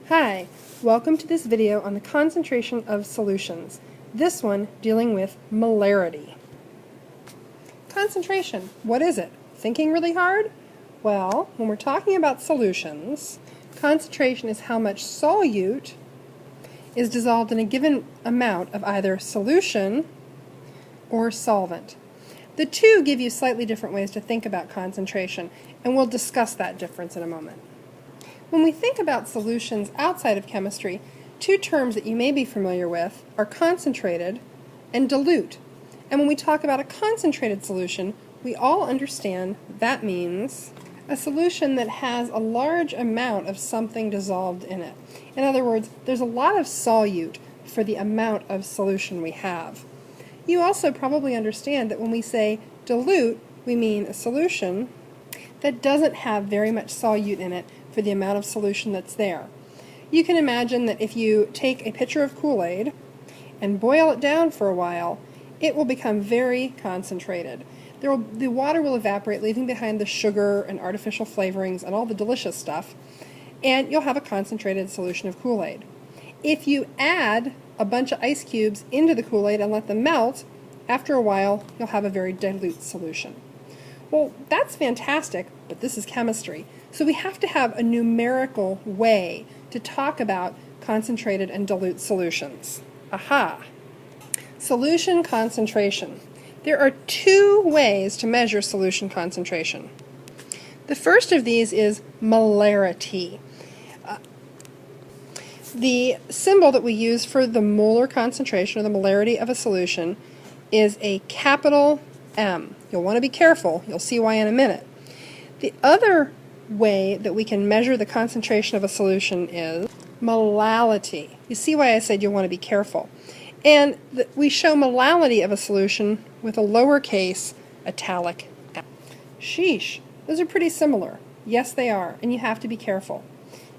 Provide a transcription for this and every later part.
Hi, welcome to this video on the concentration of solutions. This one dealing with molarity. Concentration, what is it? Thinking really hard? Well, when we're talking about solutions, concentration is how much solute is dissolved in a given amount of either solution or solvent. The two give you slightly different ways to think about concentration, and we'll discuss that difference in a moment. When we think about solutions outside of chemistry, two terms that you may be familiar with are concentrated and dilute. And when we talk about a concentrated solution, we all understand that means a solution that has a large amount of something dissolved in it. In other words, there's a lot of solute for the amount of solution we have. You also probably understand that when we say dilute, we mean a solution that doesn't have very much solute in it for the amount of solution that's there. You can imagine that if you take a pitcher of Kool-Aid and boil it down for a while, it will become very concentrated. The water will evaporate, leaving behind the sugar and artificial flavorings and all the delicious stuff, and you'll have a concentrated solution of Kool-Aid. If you add a bunch of ice cubes into the Kool-Aid and let them melt, after a while you'll have a very dilute solution. Well, that's fantastic, but this is chemistry. So we have to have a numerical way to talk about concentrated and dilute solutions. Aha! Solution concentration. There are two ways to measure solution concentration. The first of these is molarity. The symbol that we use for the molar concentration, or the molarity of a solution, is a capital M. You'll want to be careful. You'll see why in a minute. The other way that we can measure the concentration of a solution is molality. You see why I said you'll want to be careful. And we show molality of a solution with a lowercase italic m. Sheesh, those are pretty similar. Yes, they are, and you have to be careful.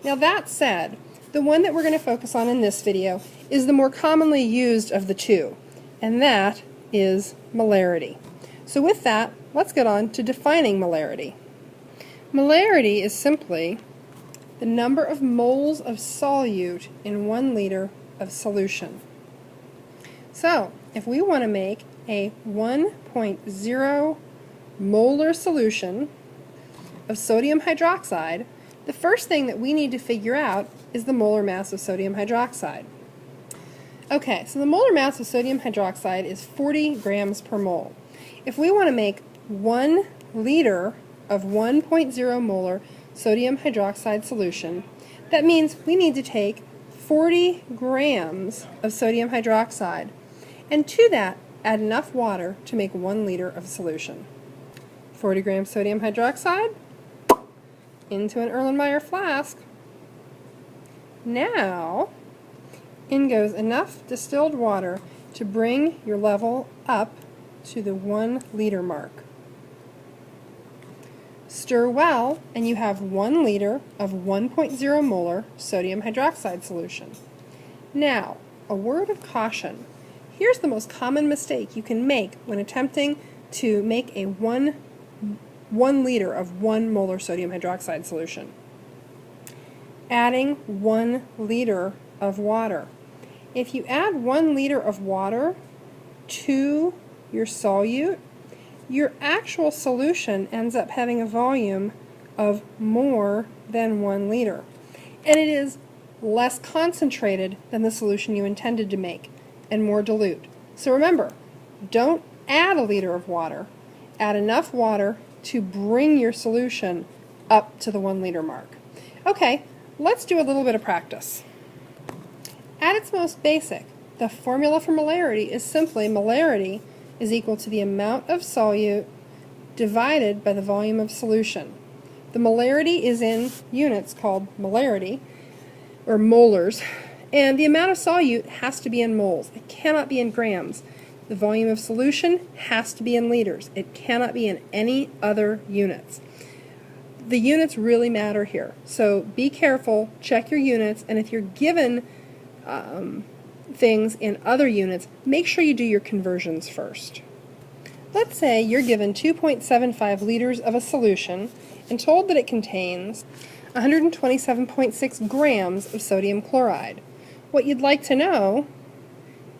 Now that said, the one that we're going to focus on in this video is the more commonly used of the two, and that is molarity. So with that, let's get on to defining molarity. Molarity is simply the number of moles of solute in 1 liter of solution. So, if we want to make a 1.0 molar solution of sodium hydroxide, the first thing that we need to figure out is the molar mass of sodium hydroxide. Okay, so the molar mass of sodium hydroxide is 40 grams per mole. If we want to make 1 liter of 1.0 molar sodium hydroxide solution, that means we need to take 40 grams of sodium hydroxide, and to that add enough water to make 1 liter of solution. 40 grams sodium hydroxide into an Erlenmeyer flask. Now in goes enough distilled water to bring your level up to the 1 liter mark. Stir well, and you have 1 liter of 1.0 molar sodium hydroxide solution. Now, a word of caution. Here's the most common mistake you can make when attempting to make a 1 liter of 1 molar sodium hydroxide solution. Adding 1 liter of water. If you add 1 liter of water to your solute, your actual solution ends up having a volume of more than 1 liter. And it is less concentrated than the solution you intended to make, and more dilute. So remember, don't add a liter of water. Add enough water to bring your solution up to the 1 liter mark. Okay, let's do a little bit of practice. At its most basic, the formula for molarity is simply molarity is equal to the amount of solute divided by the volume of solution. The molarity is in units called molarity, or molars, and the amount of solute has to be in moles. It cannot be in grams. The volume of solution has to be in liters. It cannot be in any other units. The units really matter here, so be careful, check your units, and if you're given things in other units, make sure you do your conversions first. Let's say you're given 2.75 liters of a solution and told that it contains 127.6 grams of sodium chloride. What you'd like to know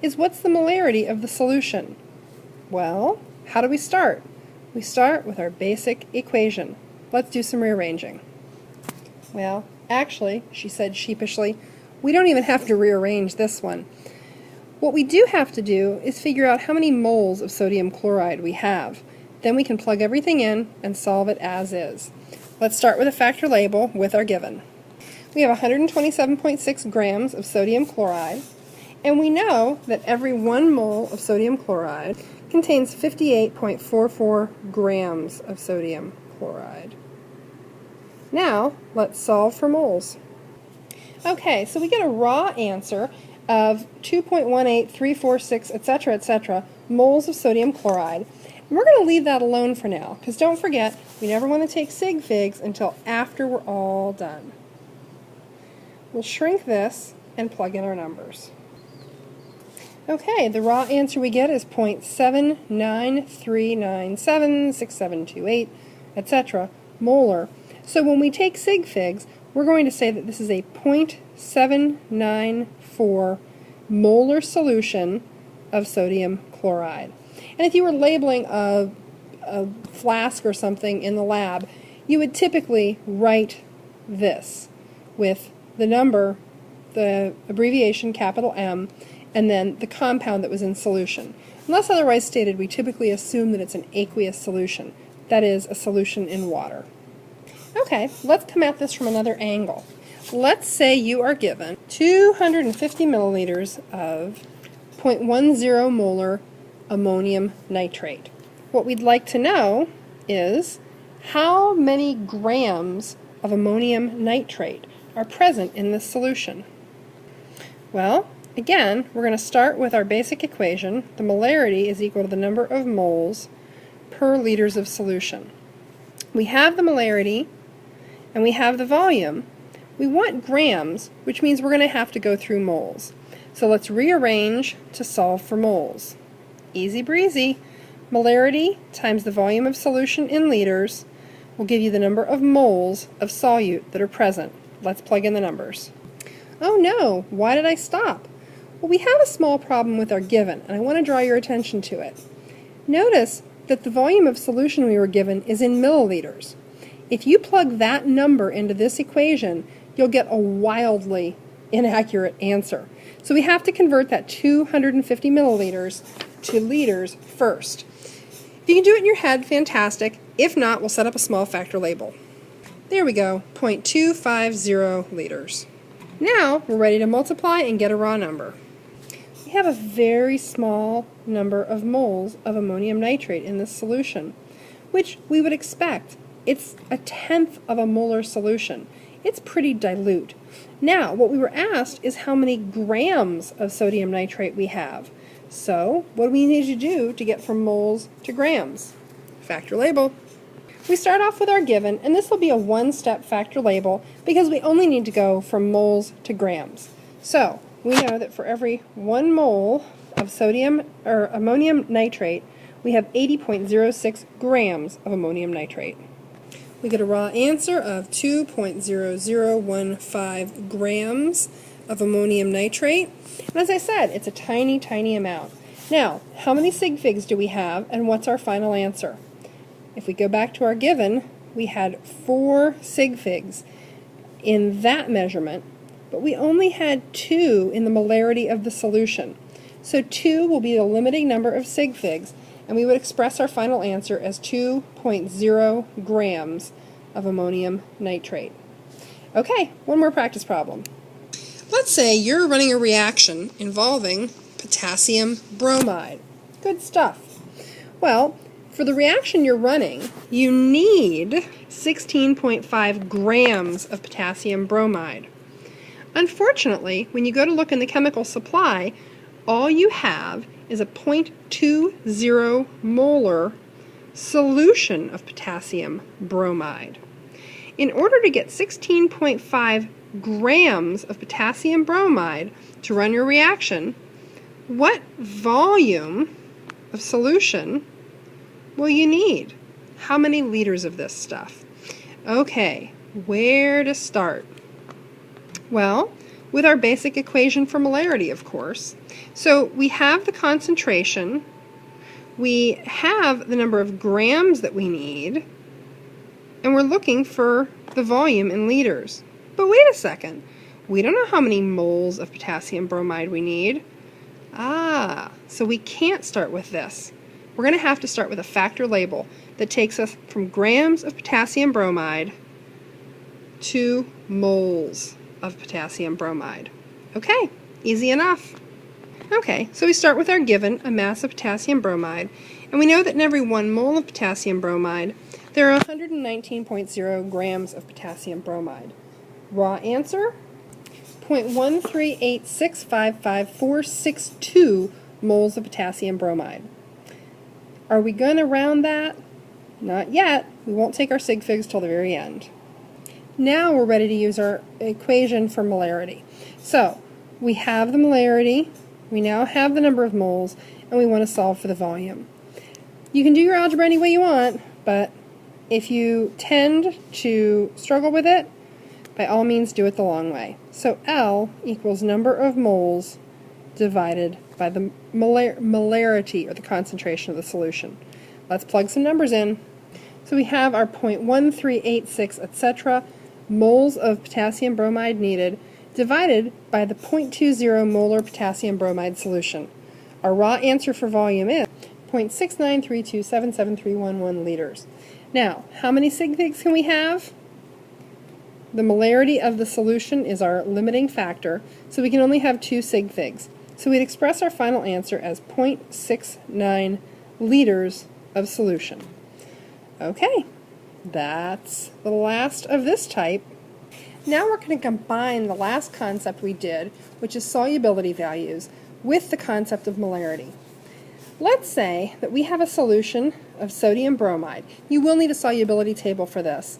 is what's the molarity of the solution? Well, how do we start? We start with our basic equation. Let's do some rearranging. Well, actually, she said sheepishly, we don't even have to rearrange this one. What we do have to do is figure out how many moles of sodium chloride we have. Then we can plug everything in and solve it as is. Let's start with a factor label with our given. We have 127.6 grams of sodium chloride, and we know that every 1 mole of sodium chloride contains 58.44 grams of sodium chloride. Now, let's solve for moles. Okay, so we get a raw answer of 2.18346, etc., moles of sodium chloride. And we're going to leave that alone for now, because don't forget, we never want to take sig figs until after we're all done. We'll shrink this and plug in our numbers. Okay, the raw answer we get is 0.793976728, etc., molar. So when we take sig figs, we're going to say that this is a 0.794 molar solution of sodium chloride. And if you were labeling a flask or something in the lab, you would typically write this with the number, the abbreviation capital M, and then the compound that was in solution. Unless otherwise stated, we typically assume that it's an aqueous solution, that is, a solution in water. Okay, let's come at this from another angle. Let's say you are given 250 milliliters of 0.10 molar ammonium nitrate. What we'd like to know is how many grams of ammonium nitrate are present in this solution. Well, again, we're going to start with our basic equation. The molarity is equal to the number of moles per liters of solution. We have the molarity and we have the volume. We want grams, which means we're going to have to go through moles. So let's rearrange to solve for moles. Easy breezy. Molarity times the volume of solution in liters will give you the number of moles of solute that are present. Let's plug in the numbers. Oh no, why did I stop? Well, we have a small problem with our given, and I want to draw your attention to it. Notice that the volume of solution we were given is in milliliters. If you plug that number into this equation, you'll get a wildly inaccurate answer. So we have to convert that 250 milliliters to liters first. If you can do it in your head, fantastic. If not, we'll set up a small factor label. There we go, 0.250 liters. Now we're ready to multiply and get a raw number. We have a very small number of moles of ammonium nitrate in this solution, which we would expect. It's 1/10 of a molar solution. It's pretty dilute. Now, what we were asked is how many grams of sodium nitrate we have. So, what do we need to do to get from moles to grams? Factor label. We start off with our given, and this will be a one-step factor label because we only need to go from moles to grams. So, we know that for every 1 mole of sodium or ammonium nitrate, we have 80.06 grams of ammonium nitrate. We get a raw answer of 2.0015 grams of ammonium nitrate. And as I said, it's a tiny, tiny amount. Now, how many sig figs do we have, and what's our final answer? If we go back to our given, we had 4 sig figs in that measurement, but we only had 2 in the molarity of the solution. So 2 will be the limiting number of sig figs, and we would express our final answer as 2.0 grams of ammonium nitrate. Okay, one more practice problem. Let's say you're running a reaction involving potassium bromide. Good stuff. Well, for the reaction you're running, you need 16.5 grams of potassium bromide. Unfortunately, when you go to look in the chemical supply, all you have is a 0.20 molar solution of potassium bromide. In order to get 16.5 grams of potassium bromide to run your reaction, what volume of solution will you need? How many liters of this stuff? Okay, Where to start? Well, with our basic equation for molarity, of course. So we have the concentration, we have the number of grams that we need, and we're looking for the volume in liters. But wait a second, we don't know how many moles of potassium bromide we need. So we can't start with this. We're going to have to start with a factor label that takes us from grams of potassium bromide to moles of potassium bromide. Okay, easy enough. Okay, so we start with our given, a mass of potassium bromide, and we know that in every 1 mole of potassium bromide, there are 119.0 grams of potassium bromide. Raw answer, 0.138655462 moles of potassium bromide. Are we going to round that? Not yet. We won't take our sig figs till the very end. Now we're ready to use our equation for molarity. So we have the molarity, we now have the number of moles, and we want to solve for the volume. You can do your algebra any way you want, but if you tend to struggle with it, by all means do it the long way. So L equals number of moles divided by the molarity, or the concentration of the solution. Let's plug some numbers in. So we have our 0.1386, etc. moles of potassium bromide needed, divided by the 0.20 molar potassium bromide solution. Our raw answer for volume is 0.69327731 liters. Now, how many sig figs can we have? The molarity of the solution is our limiting factor, so we can only have 2 sig figs. So we'd express our final answer as 0.69 liters of solution. Okay, that's the last of this type. Now we're going to combine the last concept we did, which is solubility values, with the concept of molarity. Let's say that we have a solution of sodium bromide. You will need a solubility table for this,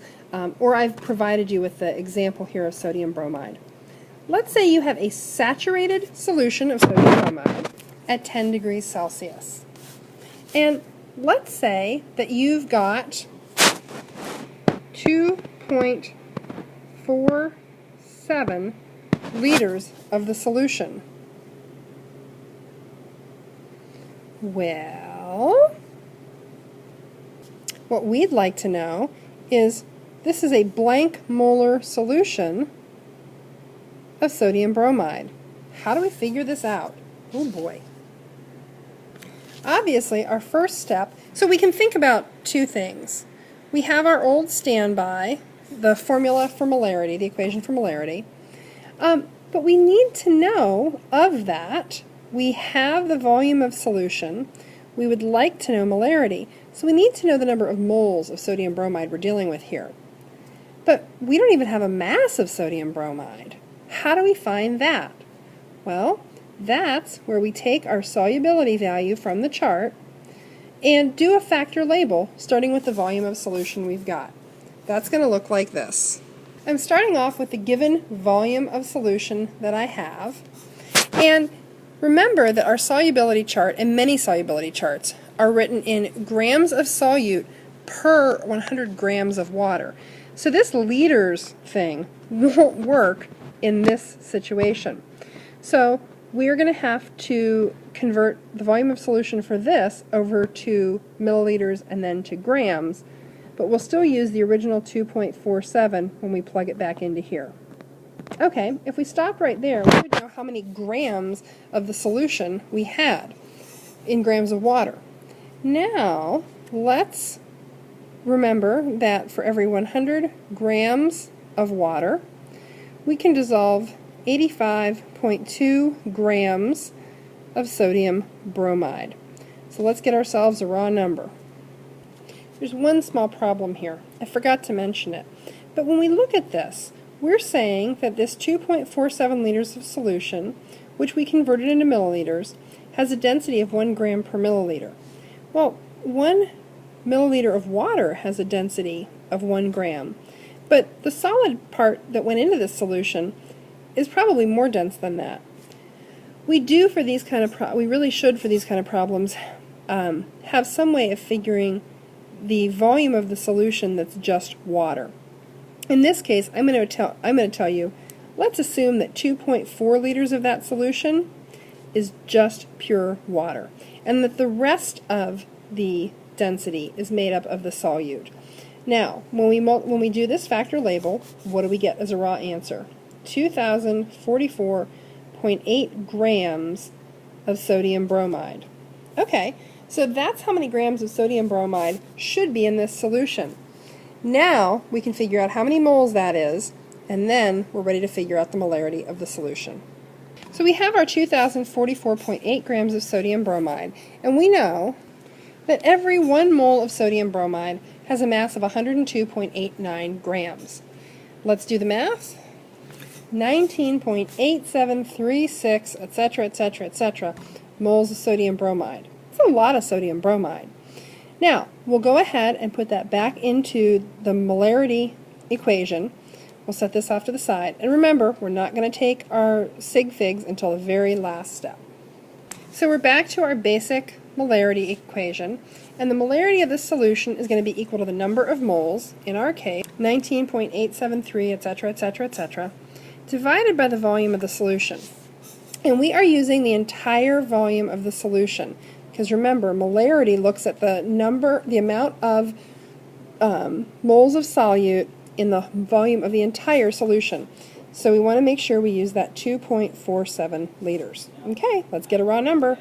or I've provided you with the example here of sodium bromide. Let's say you have a saturated solution of sodium bromide at 10 degrees Celsius. And let's say that you've got 2.47 liters of the solution. Well, what we'd like to know is, this is a blank molar solution of sodium bromide. How do we figure this out? Oh boy. Obviously, our first step, so we can think about 2 things. We have our old standby, the formula for molarity, the equation for molarity, but we need to know of that. We have the volume of solution. We would like to know molarity, so we need to know the number of moles of sodium bromide we're dealing with here. But we don't even have a mass of sodium bromide. How do we find that? Well, that's where we take our solubility value from the chart and do a factor label starting with the volume of solution we've got. That's going to look like this. I'm starting off with the given volume of solution that I have, and remember that our solubility chart, and many solubility charts, are written in grams of solute per 100 grams of water. So this liters thing won't work in this situation. So we're going to have to convert the volume of solution for this over to milliliters and then to grams, but we'll still use the original 2.47 when we plug it back into here. Okay, if we stop right there, we would know how many grams of the solution we had in grams of water. Now, let's remember that for every 100 grams of water, we can dissolve 85.2 grams of sodium bromide. So let's get ourselves a raw number. There's one small problem here. I forgot to mention it. But when we look at this, we're saying that this 2.47 liters of solution, which we converted into milliliters, has a density of 1 gram per milliliter. Well, 1 milliliter of water has a density of 1 gram, but the solid part that went into this solution is probably more dense than that. We do for these kind of we really should for these kind of problems have some way of figuring the volume of the solution that's just water. In this case, I'm going to tell you, let's assume that 2.4 liters of that solution is just pure water, and that the rest of the density is made up of the solute. Now, when we do this factor label, what do we get as a raw answer? 2,044.8 grams of sodium bromide. Okay, so that's how many grams of sodium bromide should be in this solution. Now we can figure out how many moles that is, and then we're ready to figure out the molarity of the solution. So we have our 2,044.8 grams of sodium bromide, and we know that every 1 mole of sodium bromide has a mass of 102.89 grams. Let's do the math. 19.8736, etc., etc., etc. moles of sodium bromide. That's a lot of sodium bromide. Now, we'll go ahead and put that back into the molarity equation. We'll set this off to the side. And remember, we're not going to take our sig figs until the very last step. So we're back to our basic molarity equation. And the molarity of this solution is going to be equal to the number of moles, in our case, 19.873, etc., etc., etc., divided by the volume of the solution. And we are using the entire volume of the solution. Because remember, molarity looks at the amount of moles of solute in the volume of the entire solution. So we want to make sure we use that 2.47 liters. Okay, let's get a raw number.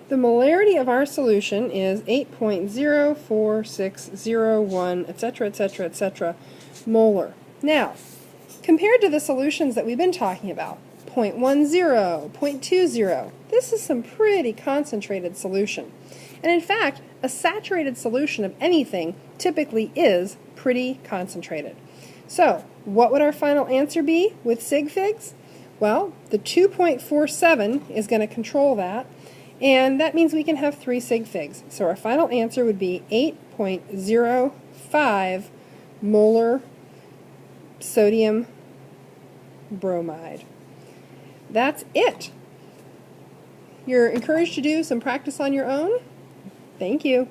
The molarity of our solution is 8.04601, etc., etc., etc. molar. Now, compared to the solutions that we've been talking about, 0.10, 0.20, this is some pretty concentrated solution. And in fact, a saturated solution of anything typically is pretty concentrated. So, what would our final answer be with sig figs? Well, the 2.47 is going to control that, and that means we can have 3 sig figs. So our final answer would be 8.05 molar sodium bromide. That's it. You're encouraged to do some practice on your own. Thank you.